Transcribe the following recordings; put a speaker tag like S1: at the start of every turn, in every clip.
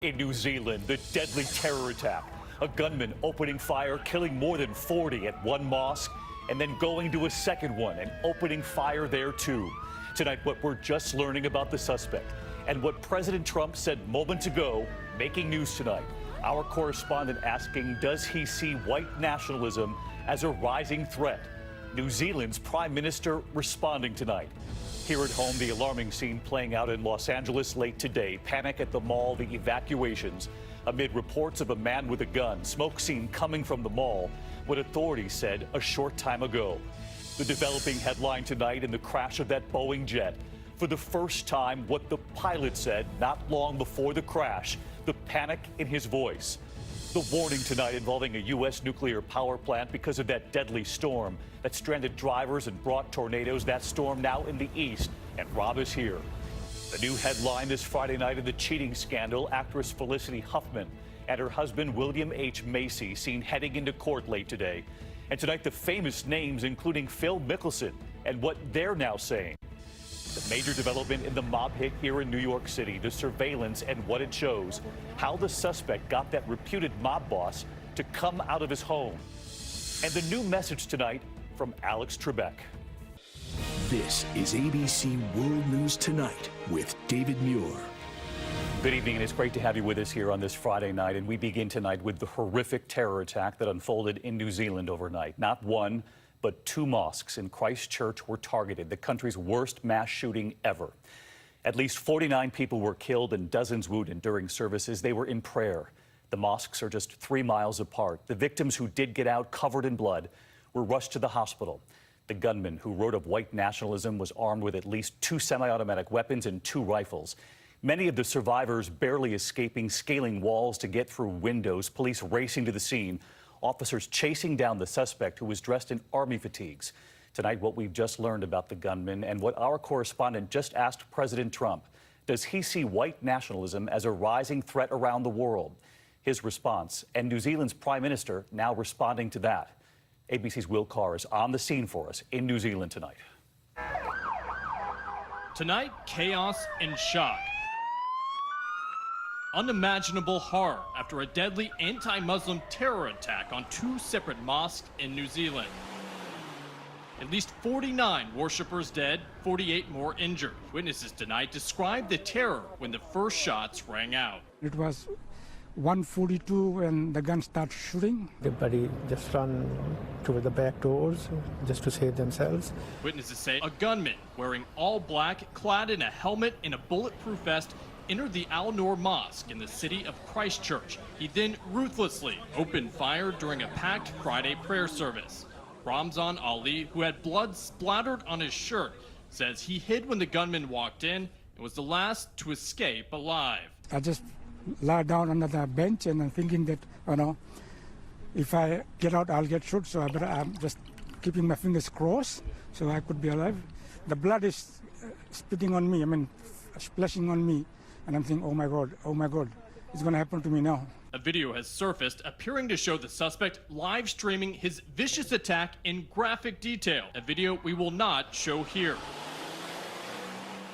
S1: In New Zealand, the deadly terror attack. A gunman opening fire, killing more than 40 at one mosque, and then going to a second one and opening fire there too. Tonight, what we're just learning about the suspect and what President Trump said moments ago, making news tonight. Our correspondent asking, does he see white nationalism as a rising threat? New Zealand's Prime Minister responding tonight. Here at home, the alarming scene playing out in Los Angeles late today. Panic at the mall, the evacuations, amid reports of a man with a gun. Smoke seen coming from the mall, what authorities said a short time ago. The developing headline tonight in the crash of that Boeing jet. For the first time, what the pilot said not long before the crash, the panic in his voice. The warning tonight involving a U.S. nuclear power plant because of that deadly storm that stranded drivers and brought tornadoes. That storm now in the east, and Rob is here. The new headline this Friday night in the cheating scandal, actress Felicity Huffman and her husband William H. Macy seen heading into court late today. And tonight the famous names including Phil Mickelson and what they're now saying. The major development in the mob hit here in New York City, the surveillance and what it shows, how the suspect got that reputed mob boss to come out of his home. And the new message tonight from Alex Trebek.
S2: This is ABC World News Tonight with David Muir.
S1: Good evening, and it's great to have you with us here on this Friday night. And we begin tonight with the horrific terror attack that unfolded in New Zealand overnight. Not one, but two mosques in Christchurch were targeted, the country's worst mass shooting ever. At least 49 people were killed and dozens wounded during services. They were in prayer. The mosques are just 3 miles apart. The victims who did get out covered in blood were rushed to the hospital. The gunman, who wrote of white nationalism, was armed with at least 2 semi-automatic weapons and 2 rifles. Many of the survivors barely escaping, scaling walls to get through windows, police racing to the scene, officers chasing down the suspect who was dressed in army fatigues. Tonight, what we've just learned about the gunman and what our correspondent just asked President Trump. Does he see white nationalism as a rising threat around the world? His response, and New Zealand's Prime Minister now responding to that. ABC's Will Carr is on the scene for us in New Zealand tonight.
S3: Tonight, chaos and shock. Unimaginable horror after a deadly anti-Muslim terror attack on 2 separate mosques in New Zealand. At least 49 worshippers dead, 48 more injured. Witnesses tonight described the terror when the first shots rang out.
S4: It was 1:42 when the gun started shooting.
S5: Everybody just ran to the back doors just to save themselves.
S3: Witnesses say a gunman wearing all black, clad in a helmet and a bulletproof vest, entered the Al Noor Mosque in the city of Christchurch. He then ruthlessly opened fire during a packed Friday prayer service. Ramzan Ali, who had blood splattered on his shirt, says he hid when the gunman walked in and was the last to escape alive.
S4: I just lie down under the bench and I'm thinking that, if I get out, I'll get shot. So I'm just keeping my fingers crossed so I could be alive. The blood is spitting on me, splashing on me. And I'm thinking, oh my God, it's going to happen to me now.
S3: A video has surfaced appearing to show the suspect live streaming his vicious attack in graphic detail, a video we will not show here.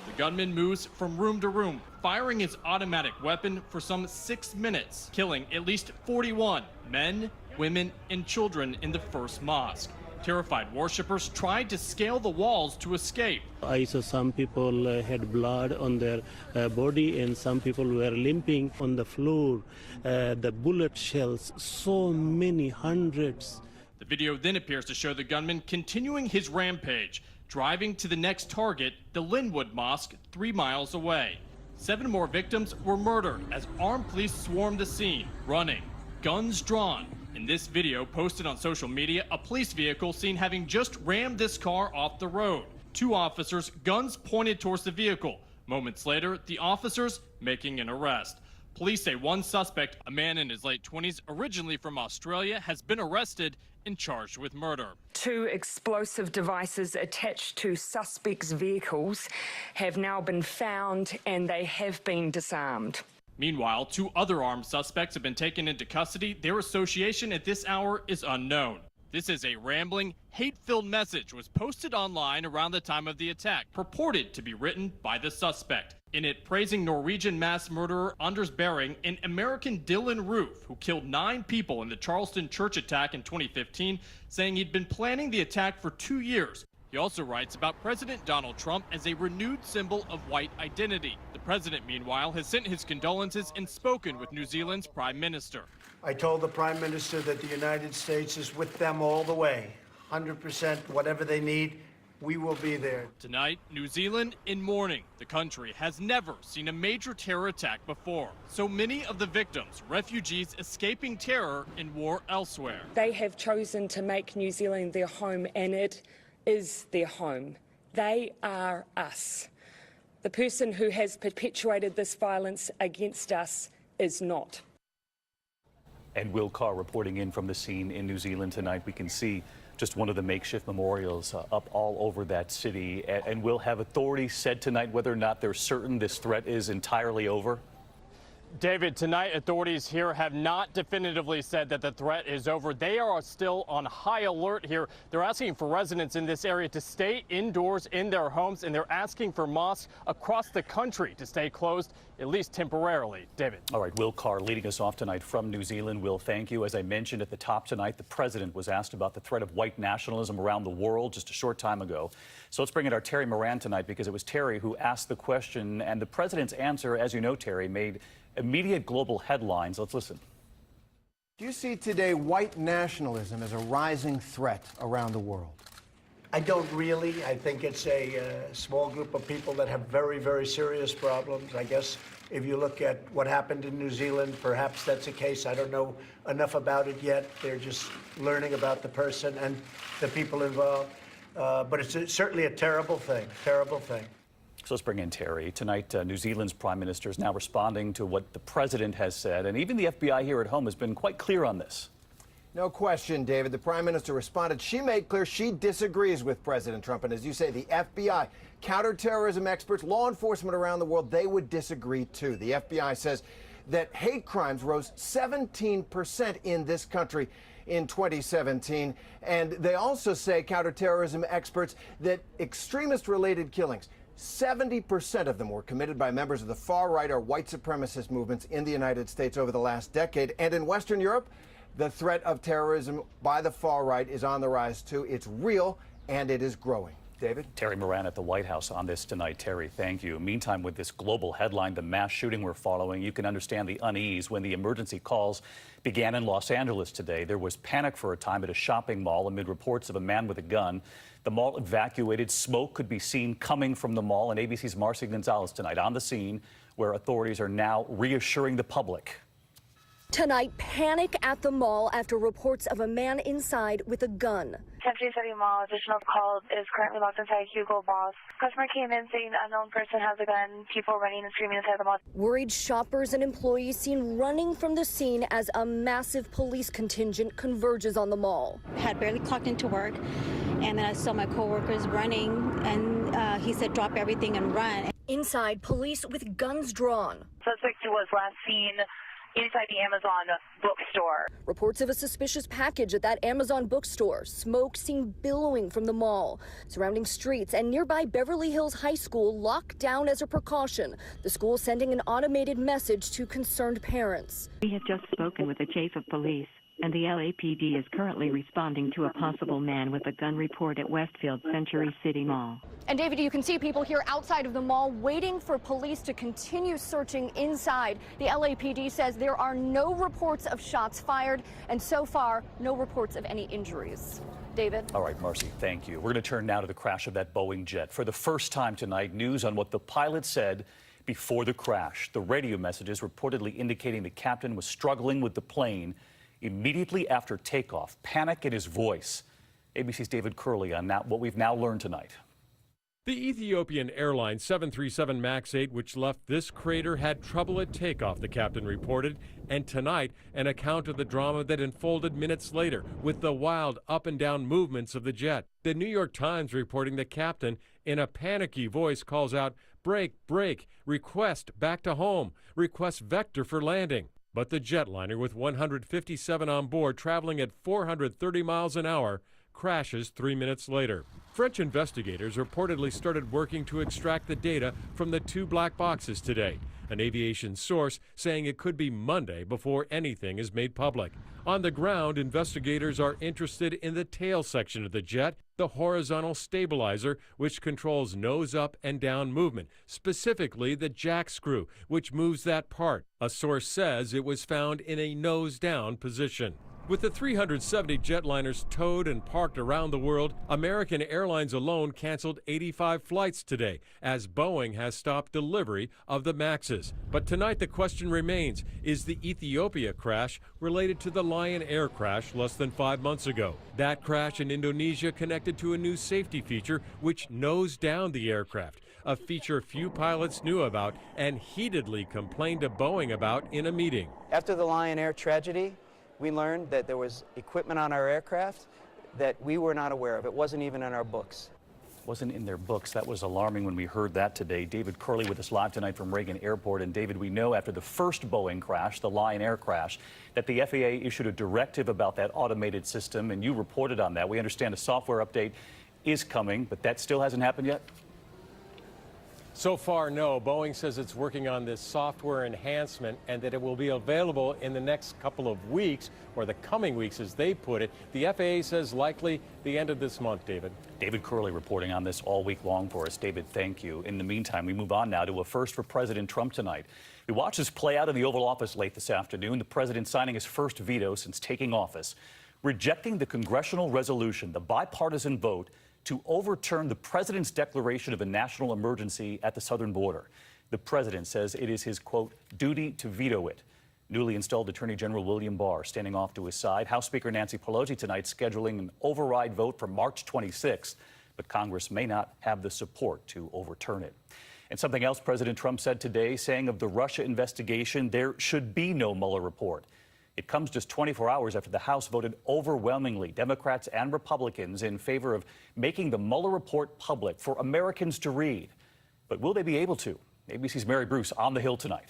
S3: The gunman moves from room to room, firing his automatic weapon for some 6 minutes, killing at least 41 men, women, and children in the first mosque. Terrified worshippers tried to scale the walls to escape.
S6: I saw some people had blood on their body and some people were limping on the floor. The bullet shells, so many, hundreds.
S3: The video then appears to show the gunman continuing his rampage, driving to the next target, the Linwood Mosque, 3 miles away. 7 more victims were murdered as armed police swarmed the scene, running, guns drawn. In this video posted on social media, a police vehicle seen having just rammed this car off the road. 2 officers, guns pointed towards the vehicle. Moments later, the officers making an arrest. Police say one suspect, a man in his late 20s, originally from Australia, has been arrested and charged with murder.
S7: 2 explosive devices attached to suspects' vehicles have now been found and they have been disarmed.
S3: Meanwhile, 2 other armed suspects have been taken into custody. Their association at this hour is unknown. This is a rambling, hate-filled message was posted online around the time of the attack, purported to be written by the suspect. in it praising Norwegian mass murderer Anders Behring and American Dylan Roof, who killed 9 people in the Charleston church attack in 2015, saying he'd been planning the attack for 2 years. He also writes about President Donald Trump as a renewed symbol of white identity. The president, meanwhile, has sent his condolences and spoken with New Zealand's Prime Minister.
S8: I told the Prime Minister that the United States is with them all the way, 100%, whatever they need. We will be there.
S3: Tonight, New Zealand in mourning. The country has never seen a major terror attack before. So many of the victims, refugees escaping terror in war elsewhere.
S7: They have chosen to make New Zealand their home, and it is their home. They are us. The person who has perpetuated this violence against us is not.
S1: And Will Carr reporting in from the scene in New Zealand tonight. We can see just one of the makeshift memorials up all over that city. And will have authorities said tonight whether or not they're certain this threat is entirely over?
S3: David, tonight authorities here have not definitively said that the threat is over. They are still on high alert here. They're asking for residents in this area to stay indoors in their homes, and they're asking for mosques across the country to stay closed, at least temporarily. David.
S1: All right, Will Carr leading us off tonight from New Zealand. Will, thank you. As I mentioned at the top tonight, the president was asked about the threat of white nationalism around the world just a short time ago. So let's bring in our Terry Moran tonight, because it was Terry who asked the question, and the president's answer, as you know, Terry, made immediate global headlines. Let's listen.
S9: Do you see today white nationalism as a rising threat around the world?
S8: I don't really. I think it's a small group of people that have very, very serious problems. I guess if you look at what happened in New Zealand, perhaps that's a case. I don't know enough about it yet. They're just learning about the person and the people involved. But it's certainly a terrible thing, terrible thing.
S1: So let's bring in Terry. Tonight, New Zealand's prime minister is now responding to what the president has said, and even the FBI here at home has been quite clear on this.
S9: No question, David. The prime minister responded. She made clear she disagrees with President Trump. And as you say, the FBI, counterterrorism experts, law enforcement around the world, they would disagree too. The FBI says that hate crimes rose 17% in this country in 2017. And they also say, counterterrorism experts, that extremist-related killings, 70% of them were committed by members of the far-right or white supremacist movements in the United States over the last decade. And in Western Europe, the threat of terrorism by the far-right is on the rise, too. It's real, and it is growing. David?
S1: Terry Moran at the White House on this tonight. Terry, thank you. Meantime, with this global headline, the mass shooting we're following, you can understand the unease when the emergency calls began in Los Angeles today. There was panic for a time at a shopping mall amid reports of a man with a gun. The mall evacuated. Smoke could be seen coming from the mall. And ABC's Marcy Gonzalez tonight on the scene, where authorities are now reassuring the public.
S10: Tonight, panic at the mall after reports of a man inside with a gun.
S11: Century City Mall, additional call is currently locked inside Hugo Boss. Customer came in saying an unknown person has a gun, people running and screaming inside the mall.
S10: Worried shoppers and employees seen running from the scene as a massive police contingent converges on the mall.
S12: Had barely clocked into work, and then I saw my coworkers running, and he said drop everything and run.
S10: Inside, police with guns drawn.
S11: Suspect was last seen inside the Amazon bookstore.
S10: Reports of a suspicious package at that Amazon bookstore. Smoke seen billowing from the mall. Surrounding streets and nearby Beverly Hills High School locked down as a precaution. The school sending an automated message to concerned parents.
S13: We have just spoken with the chief of police, and the LAPD is currently responding to a possible man with a gun report at Westfield Century City Mall.
S10: And David, you can see people here outside of the mall waiting for police to continue searching inside. The LAPD says there are no reports of shots fired, and so far, no reports of any injuries. David?
S1: All right, Marcy, thank you. We're going to turn now to the crash of that Boeing jet. For the first time tonight, news on what the pilot said before the crash. The radio messages reportedly indicating the captain was struggling with the plane immediately after takeoff. Panic in his voice. ABC's David Curley on what we've now learned tonight.
S14: The Ethiopian Airlines 737 MAX 8, which left this crater, had trouble at takeoff, the captain reported. And tonight, an account of the drama that unfolded minutes later with the wild up and down movements of the jet. The New York Times reporting the captain, in a panicky voice, calls out, "Brake, brake, request back to home, request vector for landing." But the jetliner, with 157 on board, traveling at 430 miles an hour, crashes 3 minutes later. French investigators reportedly started working to extract the data from the 2 black boxes today. An aviation source saying it could be Monday before anything is made public. On the ground, investigators are interested in the tail section of the jet, the horizontal stabilizer, which controls nose up and down movement, specifically the jack screw, which moves that part. A source says it was found in a nose down position. With the 370 jetliners towed and parked around the world, American Airlines alone canceled 85 flights today, as Boeing has stopped delivery of the MAXs. But tonight the question remains, is the Ethiopia crash related to the Lion Air crash less than 5 months ago? That crash in Indonesia connected to a new safety feature which nosed down the aircraft, a feature few pilots knew about and heatedly complained to Boeing about in a meeting.
S15: After the Lion Air tragedy, we learned that there was equipment on our aircraft that we were not aware of. It wasn't even in our books.
S1: Wasn't in their books. That was alarming when we heard that today. David Curley with us live tonight from Reagan Airport. And David, we know after the first Boeing crash, the Lion Air crash, that the FAA issued a directive about that automated system, and you reported on that. We understand a software update is coming, but that still hasn't happened yet?
S14: So far, no. Boeing says it's working on this software enhancement and that it will be available in the next couple of weeks, or the coming weeks as they put it. The FAA says likely the end of this month, David.
S1: David Curley reporting on this all week long for us. David, thank you. In the meantime, we move on now to a first for President Trump tonight. We watched this play out in the Oval Office late this afternoon, the president signing his first veto since taking office, rejecting the congressional resolution, the bipartisan vote to overturn the president's declaration of a national emergency at the southern border. The president says it is his, quote, duty to veto it. Newly installed Attorney General William Barr standing off to his side. House Speaker Nancy Pelosi tonight scheduling an override vote for March 26th, but Congress may not have the support to overturn it. And something else President Trump said today, saying of the Russia investigation, there should be no Mueller report. It comes just 24 hours after the House voted overwhelmingly, Democrats and Republicans, in favor of making the Mueller report public for Americans to read. But will they be able to? ABC's Mary Bruce on the Hill tonight.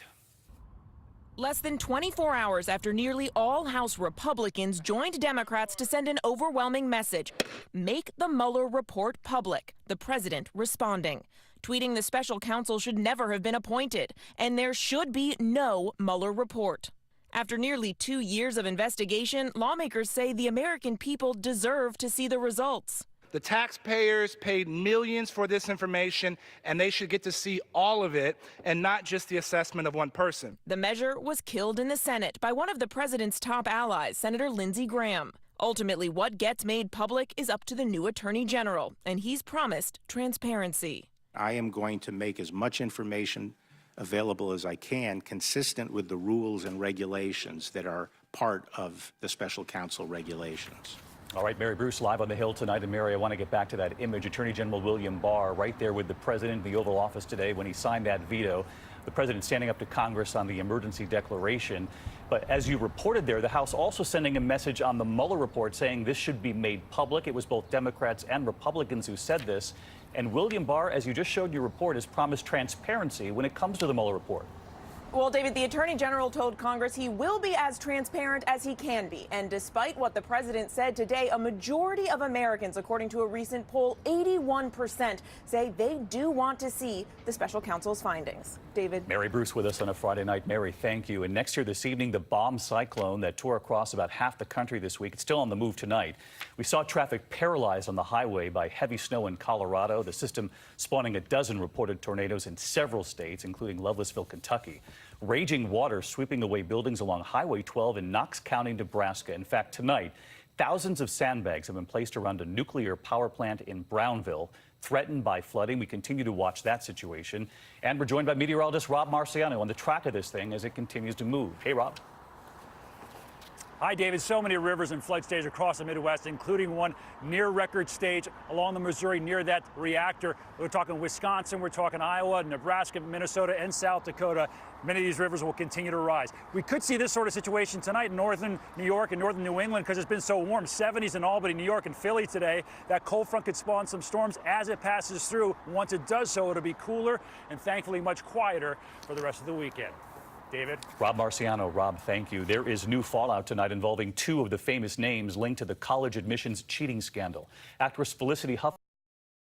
S16: Less than 24 hours after nearly all House Republicans joined Democrats to send an overwhelming message, make the Mueller report public, the president responding. Tweeting the special counsel should never have been appointed, and there should be no Mueller report. After nearly 2 years of investigation, lawmakers say the American people deserve to see the results.
S17: The taxpayers paid millions for this information, and they should get to see all of it and not just the assessment of one person.
S16: The measure was killed in the Senate by one of the president's top allies, Senator Lindsey Graham. Ultimately, what gets made public is up to the new attorney general, and he's promised transparency.
S18: I am going to make as much information available as I can, consistent with the rules and regulations that are part of the special counsel regulations.
S1: All right, Mary Bruce live on the Hill tonight. And Mary, I want to get back to that image. Attorney General William Barr right there with the president in the Oval Office today when he signed that veto. The president standing up to Congress on the emergency declaration. But as you reported there, the House also sending a message on the Mueller report saying this should be made public. It was both Democrats and Republicans who said this. And William Barr, as you just showed your report, has promised transparency when it comes to the Mueller report.
S16: Well, David, the Attorney General told Congress he will be as transparent as he can be. And despite what the president said today, a majority of Americans, according to a recent poll, 81%, say they do want to see the special counsel's findings. David.
S1: Mary Bruce with us on a Friday night. Mary, thank you. And next here this evening, the bomb cyclone that tore across about half the country this week. It's still on the move tonight. We saw traffic paralyzed on the highway by heavy snow in Colorado. The system spawning a dozen reported tornadoes in several states, including Lovelessville, Kentucky. Raging water sweeping away buildings along Highway 12 in Knox County, Nebraska. In fact, tonight, thousands of sandbags have been placed around a nuclear power plant in Brownville, threatened by flooding. We continue to watch that situation. And we're joined by meteorologist Rob Marciano on the track of this thing as it continues to move. Hey, Rob.
S19: Hi, David. So many rivers and flood stages across the Midwest, including one near record stage along the Missouri near that reactor. We're talking Wisconsin, we're talking Iowa, Nebraska, Minnesota, and South Dakota. Many of these rivers will continue to rise. We could see this sort of situation tonight in northern New York and northern New England because it's been so warm. 70s in Albany, New York, and Philly today. That cold front could spawn some storms as it passes through. Once it does so, it'll be cooler and thankfully much quieter for the rest of the weekend. David.
S1: Rob Marciano. Rob, thank you. There is new fallout tonight involving two of the famous names linked to the college admissions cheating scandal. Actress Felicity Huffman